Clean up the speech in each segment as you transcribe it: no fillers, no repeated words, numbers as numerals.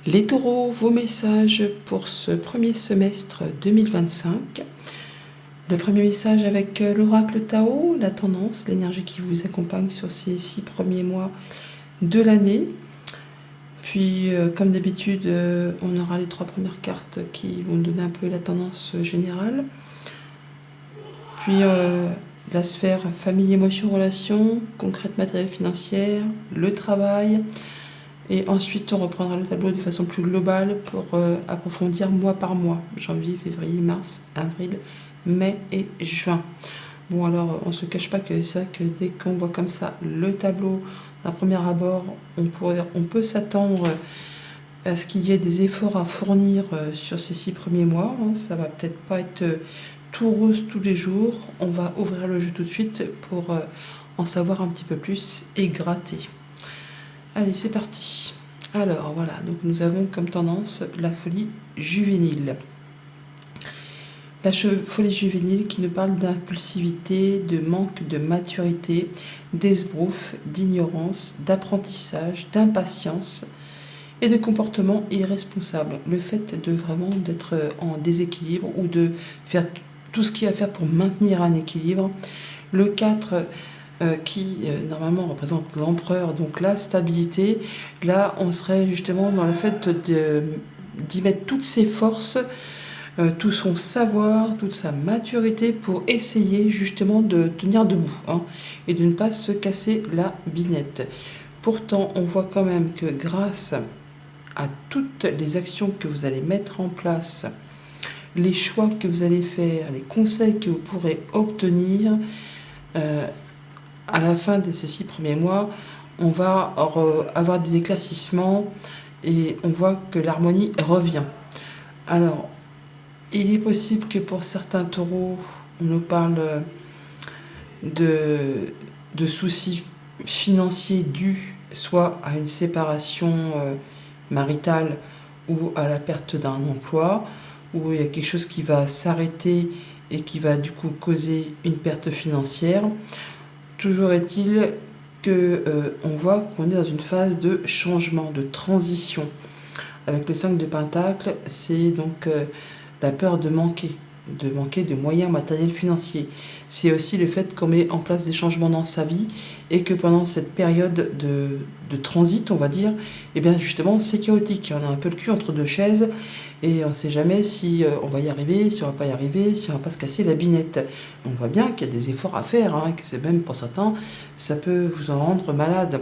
Les taureaux, vos messages pour ce premier semestre 2025. Le premier message avec l'oracle Tao, la tendance, l'énergie qui vous accompagne sur ces 6 premiers mois de l'année. Puis, comme d'habitude, on aura les 3 premières cartes qui vont donner un peu la tendance générale. Puis, la sphère famille, émotion, relations, concrète, matérielle, financière, le travail. Et ensuite, on reprendra le tableau de façon plus globale pour approfondir mois par mois. Janvier, février, mars, avril, mai et juin. Bon, alors, on ne se cache pas que c'est vrai que dès qu'on voit comme ça le tableau d'un premier abord, on peut s'attendre à ce qu'il y ait des efforts à fournir sur ces 6 premiers mois. Ça va peut-être pas être tout rose tous les jours. On va ouvrir le jeu tout de suite pour en savoir un petit peu plus et gratter. Allez, c'est parti. Alors voilà, donc nous avons comme tendance la folie juvénile. La folie juvénile qui nous parle d'impulsivité, de manque de maturité, d'esbrouf, d'ignorance, d'apprentissage, d'impatience et de comportement irresponsable. Le fait de vraiment d'être en déséquilibre ou de faire tout ce qu'il y a à faire pour maintenir un équilibre. Le 4 qui normalement représente l'empereur, donc la stabilité. Là, on serait justement dans le fait d'y mettre toutes ses forces, tout son savoir, toute sa maturité pour essayer justement de tenir debout et de ne pas se casser la binette. Pourtant, on voit quand même que grâce à toutes les actions que vous allez mettre en place, les choix que vous allez faire, les conseils que vous pourrez obtenir, à la fin de ces 6 premiers mois, on va avoir des éclaircissements et on voit que l'harmonie revient. Alors, il est possible que pour certains taureaux, on nous parle de soucis financiers dus soit à une séparation maritale ou à la perte d'un emploi, où il y a quelque chose qui va s'arrêter et qui va du coup causer une perte financière. Toujours est-il qu'on voit qu'on est dans une phase de changement, de transition. Avec le 5 de Pentacle, c'est donc la peur de manquer de moyens matériels financiers. C'est aussi le fait qu'on met en place des changements dans sa vie et que pendant cette période de transit, on va dire, et bien justement c'est chaotique. On a un peu le cul entre deux chaises et on ne sait jamais si on va y arriver, si on ne va pas y arriver, si on ne va pas se casser la binette. On voit bien qu'il y a des efforts à faire, et que c'est même pour certains, ça peut vous en rendre malade.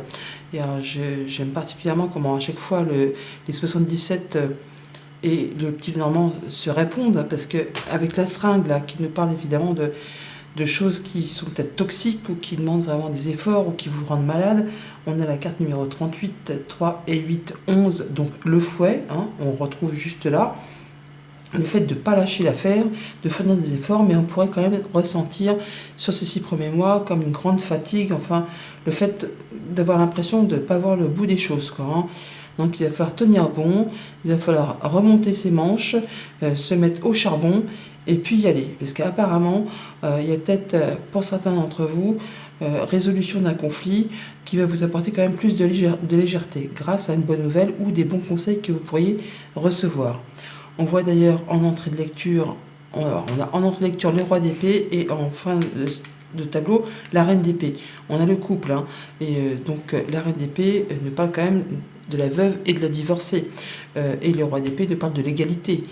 Et alors, j'aime particulièrement comment à chaque fois les 77 et le petit Normand se répondent, parce qu'avec la seringue là, qui nous parle évidemment de choses qui sont peut-être toxiques ou qui demandent vraiment des efforts ou qui vous rendent malade, on a la carte numéro 38, 3 et 8, 11, donc le fouet, on retrouve juste là. Le fait de ne pas lâcher l'affaire, de fournir des efforts, mais on pourrait quand même ressentir sur ces 6 premiers mois comme une grande fatigue, enfin le fait d'avoir l'impression de ne pas voir le bout des choses, quoi. Donc il va falloir tenir bon, il va falloir remonter ses manches, se mettre au charbon et puis y aller. Parce qu'apparemment, il y a peut-être pour certains d'entre vous, résolution d'un conflit qui va vous apporter quand même plus de légèreté grâce à une bonne nouvelle ou des bons conseils que vous pourriez recevoir. On voit d'ailleurs en entrée de lecture, on a en entrée de lecture le roi d'épée et en fin de tableau la reine d'épée. On a le couple, et donc la reine d'épée nous parle quand même de la veuve et de la divorcée. Et le roi d'épée nous parle de l'égalité,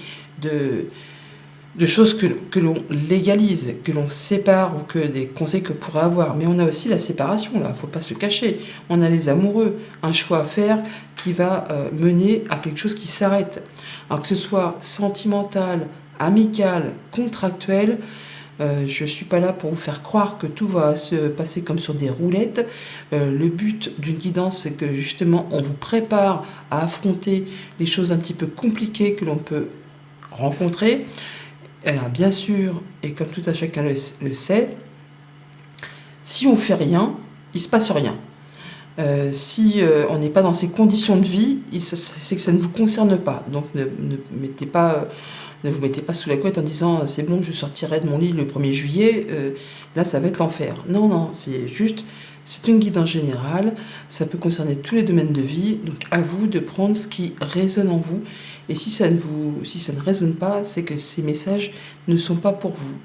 de choses que l'on légalise, que l'on sépare ou que des conseils que pourrait avoir. Mais on a aussi la séparation, là, il ne faut pas se le cacher. On a les amoureux, un choix à faire qui va mener à quelque chose qui s'arrête. Alors que ce soit sentimental, amical, contractuel, je ne suis pas là pour vous faire croire que tout va se passer comme sur des roulettes. Le but d'une guidance, c'est que justement on vous prépare à affronter les choses un petit peu compliquées que l'on peut rencontrer. Alors bien sûr, et comme tout à chacun le sait, si on ne fait rien, il ne se passe rien. Si on n'est pas dans ces conditions de vie, c'est que ça ne vous concerne pas. Donc ne vous mettez pas sous la couette en disant c'est bon, je sortirai de mon lit le 1er juillet, là ça va être l'enfer. Non, c'est juste, C'est une guidance générale, ça peut concerner tous les domaines de vie, donc à vous de prendre ce qui résonne en vous. Et si ça ne résonne pas, c'est que ces messages ne sont pas pour vous.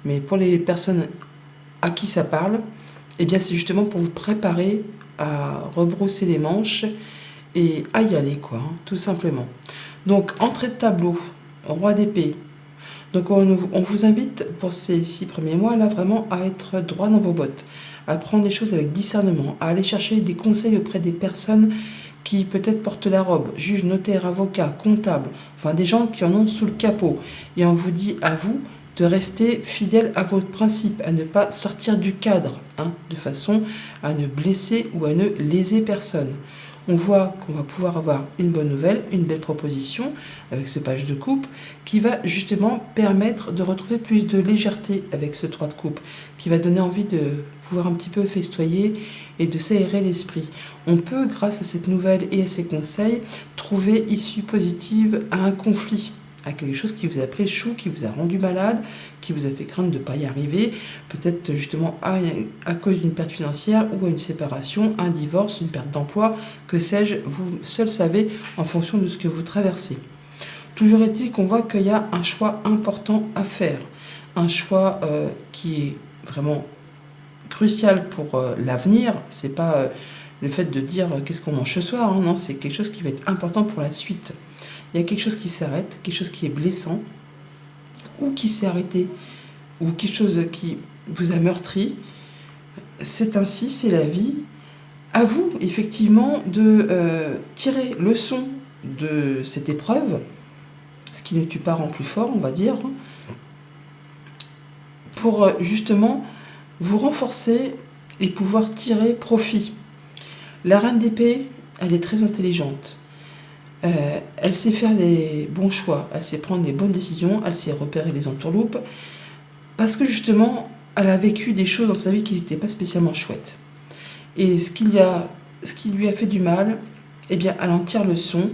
Mais pour les personnes à qui ça parle, eh bien c'est justement pour vous préparer à rebrousser les manches et à y aller, quoi, hein, tout simplement. Donc, entrée de tableau, roi d'épée. Donc, on vous invite pour ces 6 premiers mois, là, vraiment à être droit dans vos bottes, à prendre les choses avec discernement, à aller chercher des conseils auprès des personnes qui peut-être portent la robe, juges, notaires, avocats, comptables, enfin des gens qui en ont sous le capot. Et on vous dit à vous de rester fidèle à votre principe, à ne pas sortir du cadre, hein, de façon à ne blesser ou à ne léser personne. On voit qu'on va pouvoir avoir une bonne nouvelle, une belle proposition avec ce page de coupe qui va justement permettre de retrouver plus de légèreté avec ce 3 de coupe, qui va donner envie de pouvoir un petit peu festoyer et de s'aérer l'esprit. On peut, grâce à cette nouvelle et à ces conseils, trouver issue positive à un conflit, à quelque chose qui vous a pris le chou, qui vous a rendu malade, qui vous a fait craindre de ne pas y arriver, peut-être justement à cause d'une perte financière ou à une séparation, un divorce, une perte d'emploi, que sais-je, vous seul savez en fonction de ce que vous traversez. Toujours est-il qu'on voit qu'il y a un choix important à faire, un choix qui est vraiment crucial pour l'avenir. C'est pas le fait de dire qu'est-ce qu'on mange ce soir, hein, non, c'est quelque chose qui va être important pour la suite. Il y a quelque chose qui s'arrête, quelque chose qui est blessant, ou qui s'est arrêté, ou quelque chose qui vous a meurtri. C'est ainsi, c'est la vie. À vous, effectivement, de tirer leçon de cette épreuve, ce qui ne tue pas rend plus fort, on va dire, pour justement vous renforcer et pouvoir tirer profit. La reine d'épée, elle est très intelligente. Elle sait faire les bons choix, elle sait prendre les bonnes décisions, elle sait repérer les entourloupes, parce que justement, elle a vécu des choses dans sa vie qui n'étaient pas spécialement chouettes. Et ce qui lui a fait du mal, eh bien, elle en tire leçon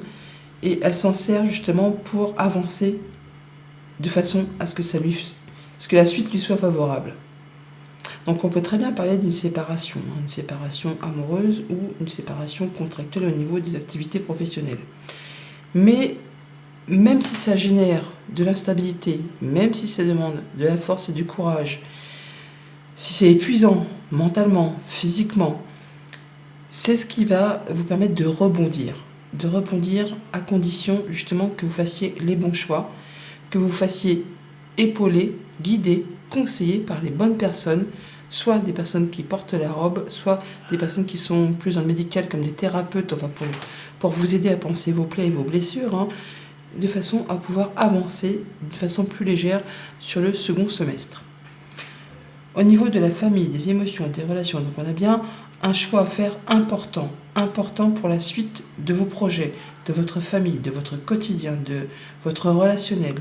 et elle s'en sert justement pour avancer de façon à ce que la suite lui soit favorable. Donc on peut très bien parler d'une séparation, hein, une séparation amoureuse ou une séparation contractuelle au niveau des activités professionnelles. Mais même si ça génère de l'instabilité, même si ça demande de la force et du courage, si c'est épuisant mentalement, physiquement, c'est ce qui va vous permettre de rebondir à condition justement que vous fassiez les bons choix, que vous fassiez épauler, guider, conseiller par les bonnes personnes, soit des personnes qui portent la robe, soit des personnes qui sont plus dans le médical comme des thérapeutes, enfin pour vous aider à penser vos plaies et vos blessures, hein, de façon à pouvoir avancer de façon plus légère sur le second semestre. Au niveau de la famille, des émotions, des relations, donc on a bien un choix à faire important pour la suite de vos projets, de votre famille, de votre quotidien, de votre relationnel.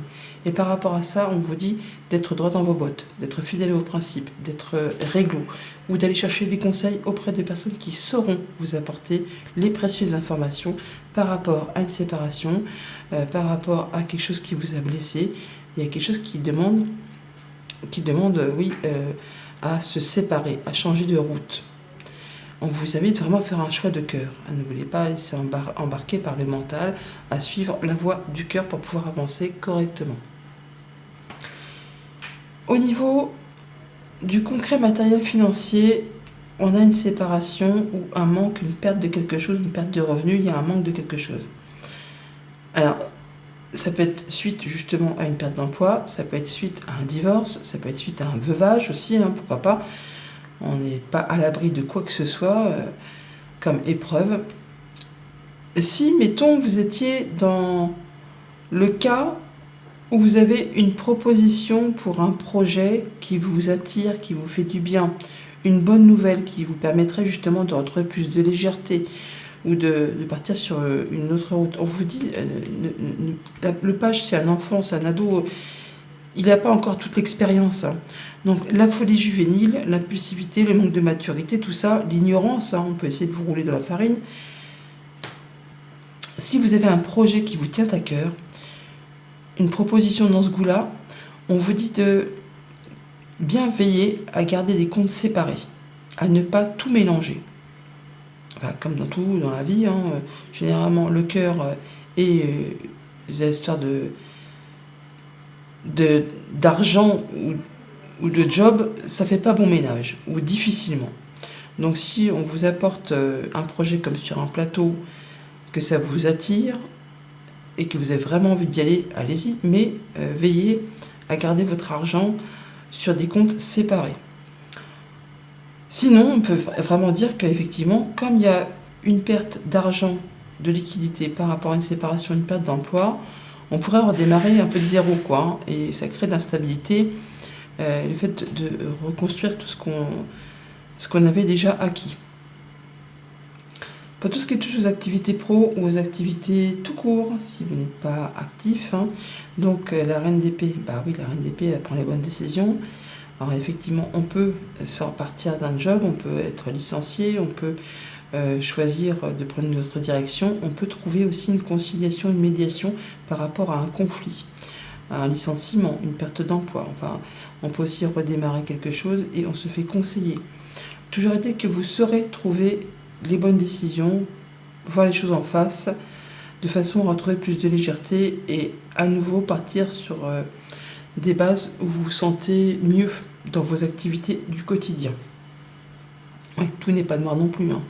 Et par rapport à ça, on vous dit d'être droit dans vos bottes, d'être fidèle aux principes, d'être réglo, ou d'aller chercher des conseils auprès des personnes qui sauront vous apporter les précieuses informations par rapport à une séparation, par rapport à quelque chose qui vous a blessé, et à quelque chose qui demande à se séparer, à changer de route. On vous invite vraiment à faire un choix de cœur, à ne voulez pas laisser embarquer par le mental, à suivre la voie du cœur pour pouvoir avancer correctement. Au niveau du concret matériel financier, on a une séparation ou un manque, une perte de quelque chose, une perte de revenus, il y a un manque de quelque chose. Alors, ça peut être suite justement à une perte d'emploi, ça peut être suite à un divorce, ça peut être suite à un veuvage aussi, hein, pourquoi pas. On n'est pas à l'abri de quoi que ce soit comme épreuve. Si, mettons, vous étiez dans le cas où vous avez une proposition pour un projet qui vous attire, qui vous fait du bien, une bonne nouvelle qui vous permettrait justement de retrouver plus de légèreté ou de partir sur une autre route. On vous dit, le page c'est un enfant, c'est un ado, il n'a pas encore toute l'expérience. Hein. Donc la folie juvénile, l'impulsivité, le manque de maturité, tout ça, l'ignorance, hein, on peut essayer de vous rouler dans la farine. Si vous avez un projet qui vous tient à cœur, une proposition dans ce goût-là, on vous dit de bien veiller à garder des comptes séparés. à ne pas tout mélanger. Enfin, comme dans tout, dans la vie, hein, généralement le cœur et les histoires d'argent ou de job, ça fait pas bon ménage, ou difficilement. Donc si on vous apporte un projet comme sur un plateau, que ça vous attire et que vous avez vraiment envie d'y aller, allez-y, mais veillez à garder votre argent sur des comptes séparés. Sinon, on peut vraiment dire qu'effectivement, comme il y a une perte d'argent, de liquidité par rapport à une séparation, une perte d'emploi, on pourrait redémarrer un peu de zéro, quoi, hein, et ça crée de l'instabilité, le fait de reconstruire tout ce qu'on avait déjà acquis. Pour tout ce qui touche aux activités pro ou aux activités tout court, si vous n'êtes pas actif, hein, donc la reine d'épée, bah oui, la reine d'épée, elle prend les bonnes décisions. Alors effectivement, on peut se faire partir d'un job, on peut être licencié, on peut choisir de prendre une autre direction, on peut trouver aussi une conciliation, une médiation par rapport à un conflit, un licenciement, une perte d'emploi. Enfin, on peut aussi redémarrer quelque chose et on se fait conseiller. Toujours est-il que vous saurez trouver les bonnes décisions, voir les choses en face, de façon à retrouver plus de légèreté et à nouveau partir sur des bases où vous vous sentez mieux dans vos activités du quotidien. Ouais, tout n'est pas noir non plus, hein.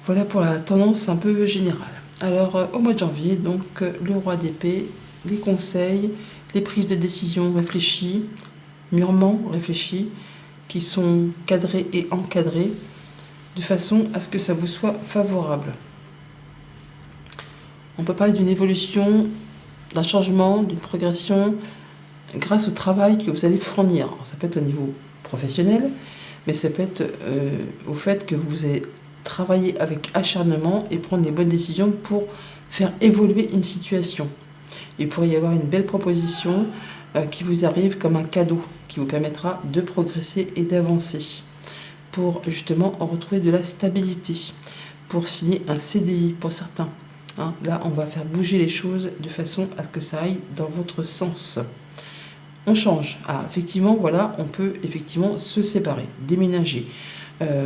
Voilà pour la tendance un peu générale. Alors, au mois de janvier, donc, le roi d'épée, les conseils, les prises de décision réfléchies, mûrement réfléchies, qui sont cadrées et encadrées, de façon à ce que ça vous soit favorable. On peut parler d'une évolution, d'un changement, d'une progression, grâce au travail que vous allez fournir. Alors, ça peut être au niveau professionnel, mais ça peut être au fait que vous allez travailler avec acharnement et prendre les bonnes décisions pour faire évoluer une situation. Il pourrait y avoir une belle proposition qui vous arrive comme un cadeau, qui vous permettra de progresser et d'avancer, pour justement en retrouver de la stabilité, pour signer un CDI pour certains. Hein, là, on va faire bouger les choses de façon à ce que ça aille dans votre sens. On change. Ah, effectivement, voilà, on peut effectivement se séparer, déménager,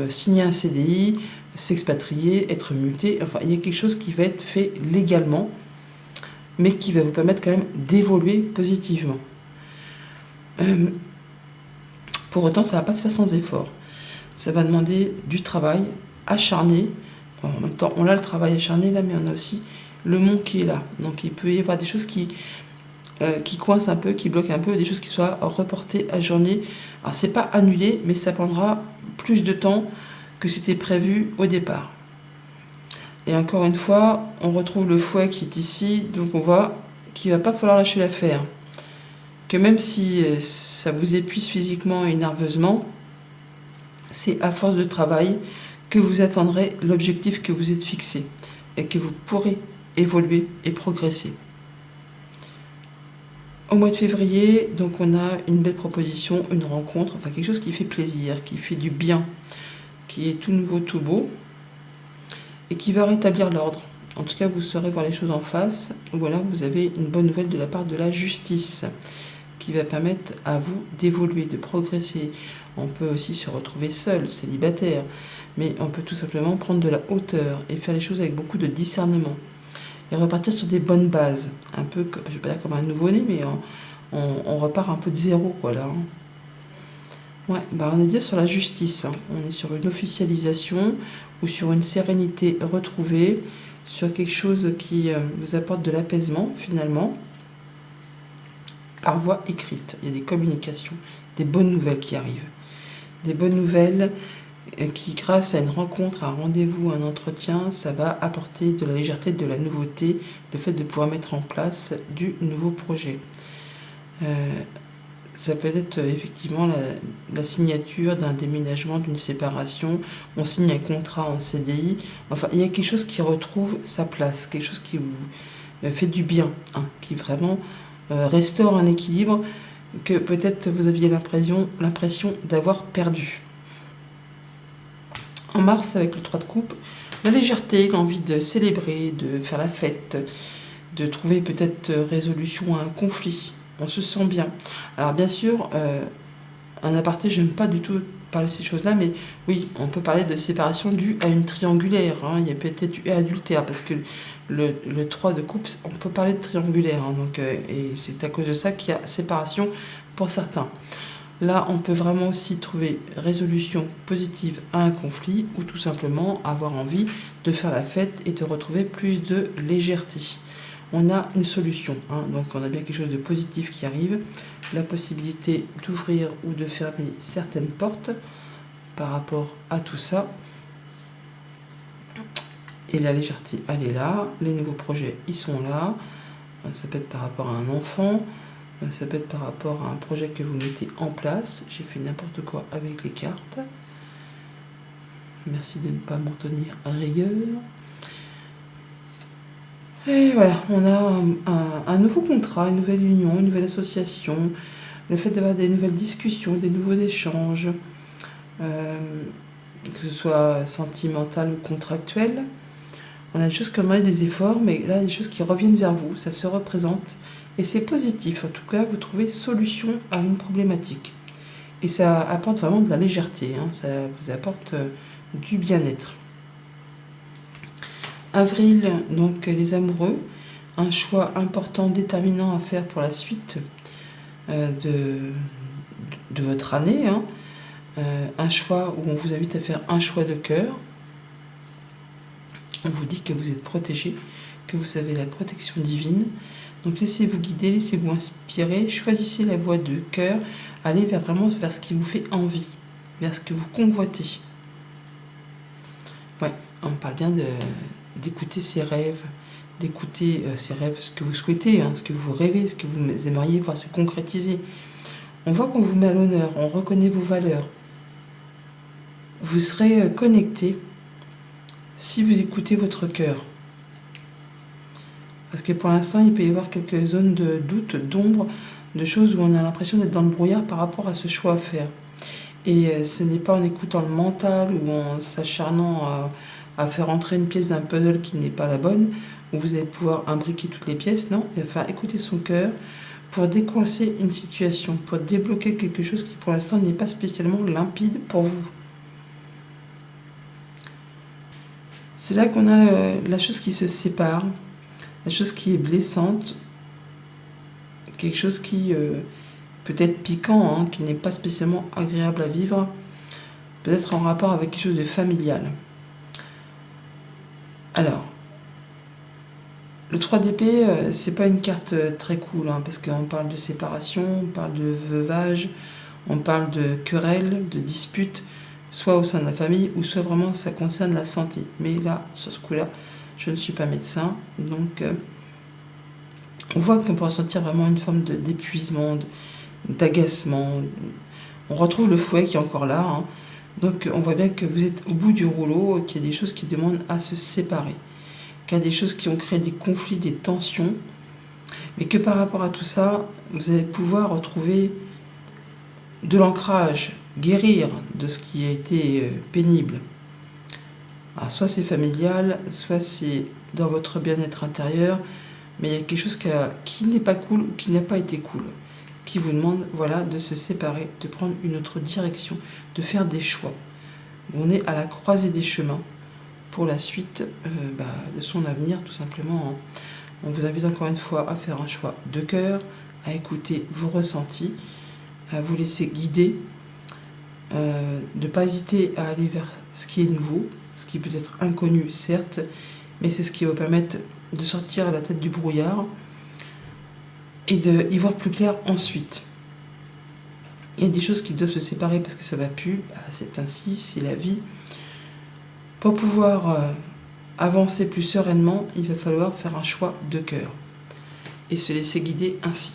signer un CDI, s'expatrier, être muté. Enfin, il y a quelque chose qui va être fait légalement, mais qui va vous permettre quand même d'évoluer positivement. Pour autant, ça ne va pas se faire sans effort. Ça va demander du travail acharné. En même temps, on a le travail acharné là, mais on a aussi le monde qui est là. Donc il peut y avoir des choses qui coincent un peu, qui bloquent un peu, des choses qui soient reportées, ajournées. Alors c'est pas annulé, mais ça prendra plus de temps que c'était prévu au départ. Et encore une fois, on retrouve le fouet qui est ici, donc on voit qu'il ne va pas falloir lâcher l'affaire. Que même si ça vous épuise physiquement et nerveusement, c'est à force de travail que vous atteindrez l'objectif que vous êtes fixé et que vous pourrez évoluer et progresser. Au mois de février, donc on a une belle proposition, une rencontre, enfin quelque chose qui fait plaisir, qui fait du bien, qui est tout nouveau, tout beau, et qui va rétablir l'ordre. En tout cas, vous saurez voir les choses en face, ou alors vous avez une bonne nouvelle de la part de la justice, qui va permettre à vous d'évoluer, de progresser. On peut aussi se retrouver seul, célibataire, mais on peut tout simplement prendre de la hauteur et faire les choses avec beaucoup de discernement. Et repartir sur des bonnes bases, un peu, je ne vais pas dire comme un nouveau-né, mais on repart un peu de zéro, quoi, là. Ouais, bah on est bien sur la justice, hein. On est sur une officialisation ou sur une sérénité retrouvée, sur quelque chose qui vous apporte de l'apaisement, finalement, par voie écrite. Il y a des communications, des bonnes nouvelles qui arrivent. Des bonnes nouvelles qui, grâce à une rencontre, un rendez-vous, un entretien, ça va apporter de la légèreté, de la nouveauté, le fait de pouvoir mettre en place du nouveau projet. Ça peut être effectivement la signature d'un déménagement, d'une séparation, on signe un contrat en CDI, enfin il y a quelque chose qui retrouve sa place, quelque chose qui vous fait du bien, hein, qui vraiment restaure un équilibre que peut-être vous aviez l'impression d'avoir perdu. En mars, avec le 3 de coupe, la légèreté, l'envie de célébrer, de faire la fête, de trouver peut-être résolution à un conflit. On se sent bien. Alors bien sûr, un aparté, j'aime pas du tout parler de ces choses-là, mais oui, on peut parler de séparation due à une triangulaire, hein. Il y a peut-être eu adultère, parce que le 3 de coupe, on peut parler de triangulaire, hein, donc, et c'est à cause de ça qu'il y a séparation pour certains. Là, on peut vraiment aussi trouver résolution positive à un conflit, ou tout simplement avoir envie de faire la fête et de retrouver plus de légèreté. On a une solution, hein, donc on a bien quelque chose de positif qui arrive, la possibilité d'ouvrir ou de fermer certaines portes par rapport à tout ça. Et la légèreté, elle est là, les nouveaux projets, ils sont là. Ça peut être par rapport à un enfant, ça peut être par rapport à un projet que vous mettez en place. J'ai fait n'importe quoi avec les cartes. Merci de ne pas m'en tenir à rigueur. Et voilà, on a un nouveau contrat, une nouvelle union, une nouvelle association, le fait d'avoir des nouvelles discussions, des nouveaux échanges, que ce soit sentimental ou contractuel. On a des choses qui demandent des efforts, mais là, des choses qui reviennent vers vous, ça se représente. Et c'est positif, en tout cas, vous trouvez solution à une problématique. Et ça apporte vraiment de la légèreté, hein, ça vous apporte du bien-être. Avril, donc les amoureux, un choix important, déterminant à faire pour la suite de votre année, hein. Un choix où on vous invite à faire un choix de cœur. On vous dit que vous êtes protégé, que vous avez la protection divine. Donc laissez-vous guider, laissez-vous inspirer, choisissez la voie de cœur, allez vraiment vers ce qui vous fait envie, vers ce que vous convoitez. Ouais, on parle bien d'écouter ses rêves, d'écouter ses rêves, ce que vous souhaitez, hein, ce que vous rêvez, ce que vous aimeriez voir se concrétiser. On voit qu'on vous met à l'honneur, on reconnaît vos valeurs. Vous serez connecté si vous écoutez votre cœur. Parce que pour l'instant, il peut y avoir quelques zones de doute, d'ombre, de choses où on a l'impression d'être dans le brouillard par rapport à ce choix à faire. Et ce n'est pas en écoutant le mental ou en s'acharnant à faire entrer une pièce d'un puzzle qui n'est pas la bonne, où vous allez pouvoir imbriquer toutes les pièces, non. Il va falloir écouter son cœur pour décoincer une situation, pour débloquer quelque chose qui pour l'instant n'est pas spécialement limpide pour vous. C'est là qu'on a la chose qui se sépare, la chose qui est blessante, quelque chose qui peut être piquant, hein, qui n'est pas spécialement agréable à vivre, peut-être en rapport avec quelque chose de familial. Alors, le 3 d'épée, c'est pas une carte très cool, hein, parce qu'on parle de séparation, on parle de veuvage, on parle de querelle, de dispute, soit au sein de la famille, ou soit vraiment ça concerne la santé. Mais là, sur ce coup-là, je ne suis pas médecin, donc on voit qu'on peut ressentir vraiment une forme d'épuisement, d'agacement. On retrouve le fouet qui est encore là, hein. Donc on voit bien que vous êtes au bout du rouleau, qu'il y a des choses qui demandent à se séparer, qu'il y a des choses qui ont créé des conflits, des tensions, mais que par rapport à tout ça, vous allez pouvoir retrouver de l'ancrage, guérir de ce qui a été pénible. Alors, soit c'est familial, soit c'est dans votre bien-être intérieur, mais il y a quelque chose qui n'est pas cool ou qui n'a pas été cool, qui vous demande voilà, de se séparer, de prendre une autre direction, de faire des choix. On est à la croisée des chemins pour la suite de son avenir, tout simplement. On vous invite encore une fois à faire un choix de cœur, à écouter vos ressentis, à vous laisser guider, de ne pas hésiter à aller vers ce qui est nouveau, ce qui peut être inconnu, certes, mais c'est ce qui va vous permettre de sortir la tête du brouillard et d'y voir plus clair ensuite. Il y a des choses qui doivent se séparer parce que ça ne va plus, c'est ainsi, c'est la vie. Pour pouvoir avancer plus sereinement, il va falloir faire un choix de cœur et se laisser guider ainsi.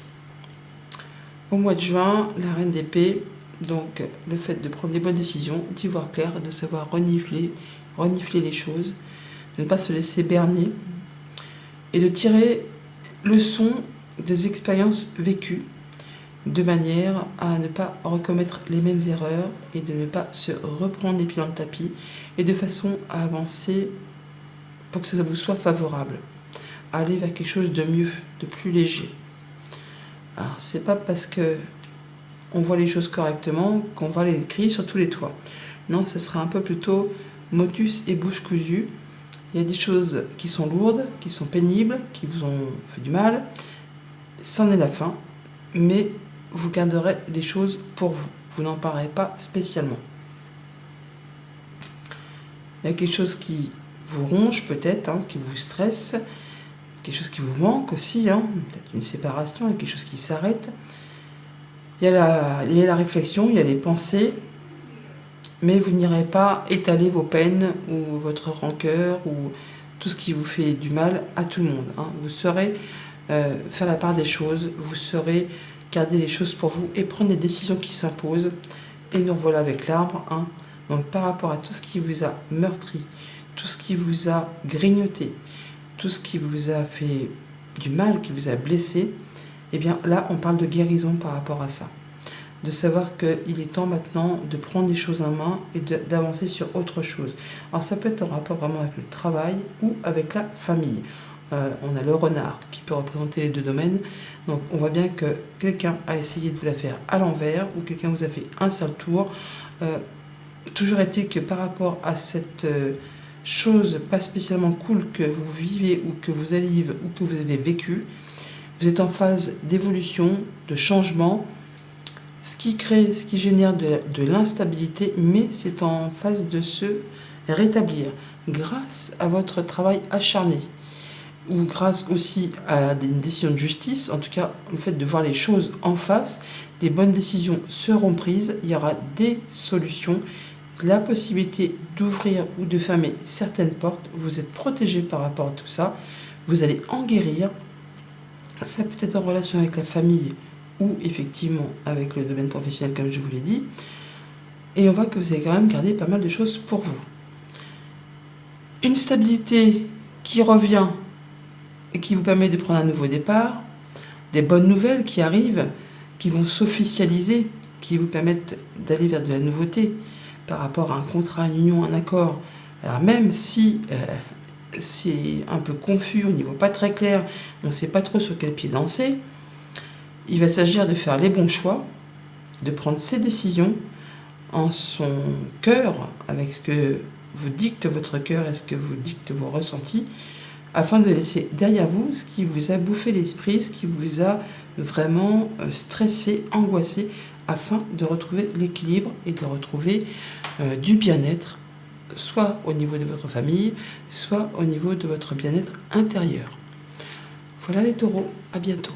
Au mois de juin, la reine d'épée, donc le fait de prendre des bonnes décisions, d'y voir clair, de savoir renifler les choses, de ne pas se laisser berner et de tirer leçon des expériences vécues de manière à ne pas recommettre les mêmes erreurs et de ne pas se reprendre les pieds dans le tapis et de façon à avancer pour que ça vous soit favorable. Aller vers quelque chose de mieux, de plus léger. Alors, c'est pas parce que on voit les choses correctement, qu'on va les crier sur tous les toits. Non, ce sera un peu plutôt motus et bouche cousue. Il y a des choses qui sont lourdes, qui sont pénibles, qui vous ont fait du mal. C'en est la fin, mais vous garderez les choses pour vous. Vous n'en parlerez pas spécialement. Il y a quelque chose qui vous ronge peut-être, qui vous stresse, quelque chose qui vous manque aussi, peut-être une séparation, quelque chose qui s'arrête. Il y a la réflexion, il y a les pensées, mais vous n'irez pas étaler vos peines ou votre rancœur ou tout ce qui vous fait du mal à tout le monde. Vous saurez faire la part des choses, vous saurez garder les choses pour vous et prendre les décisions qui s'imposent. Et nous voilà avec l'arbre. Donc par rapport à tout ce qui vous a meurtri, tout ce qui vous a grignoté, tout ce qui vous a fait du mal, qui vous a blessé, eh bien là on parle de guérison par rapport à ça. De savoir qu'il est temps maintenant de prendre les choses en main et d'avancer sur autre chose. Alors ça peut être en rapport vraiment avec le travail ou avec la famille. On a le renard qui peut représenter les deux domaines. Donc on voit bien que quelqu'un a essayé de vous la faire à l'envers ou quelqu'un vous a fait un sale tour. Toujours est-il que par rapport à cette chose pas spécialement cool que vous vivez ou que vous allez vivre ou que vous avez vécu, vous êtes en phase d'évolution, de changement, ce qui génère de l'instabilité, mais c'est en phase de se rétablir grâce à votre travail acharné ou grâce aussi à une décision de justice. En tout cas, le fait de voir les choses en face, les bonnes décisions seront prises, il y aura des solutions, la possibilité d'ouvrir ou de fermer certaines portes, vous êtes protégé par rapport à tout ça, vous allez en guérir. Ça peut être en relation avec la famille ou effectivement avec le domaine professionnel comme je vous l'ai dit. Et on voit que vous avez quand même gardé pas mal de choses pour vous. Une stabilité qui revient et qui vous permet de prendre un nouveau départ, des bonnes nouvelles qui arrivent, qui vont s'officialiser, qui vous permettent d'aller vers de la nouveauté par rapport à un contrat, une union, un accord. Alors même si c'est un peu confus, au niveau pas très clair, on ne sait pas trop sur quel pied danser, il va s'agir de faire les bons choix, de prendre ses décisions en son cœur, avec ce que vous dicte votre cœur et ce que vous dictent vos ressentis, afin de laisser derrière vous ce qui vous a bouffé l'esprit, ce qui vous a vraiment stressé, angoissé, afin de retrouver l'équilibre et de retrouver du bien-être, soit au niveau de votre famille, soit au niveau de votre bien-être intérieur. Voilà les taureaux, à bientôt.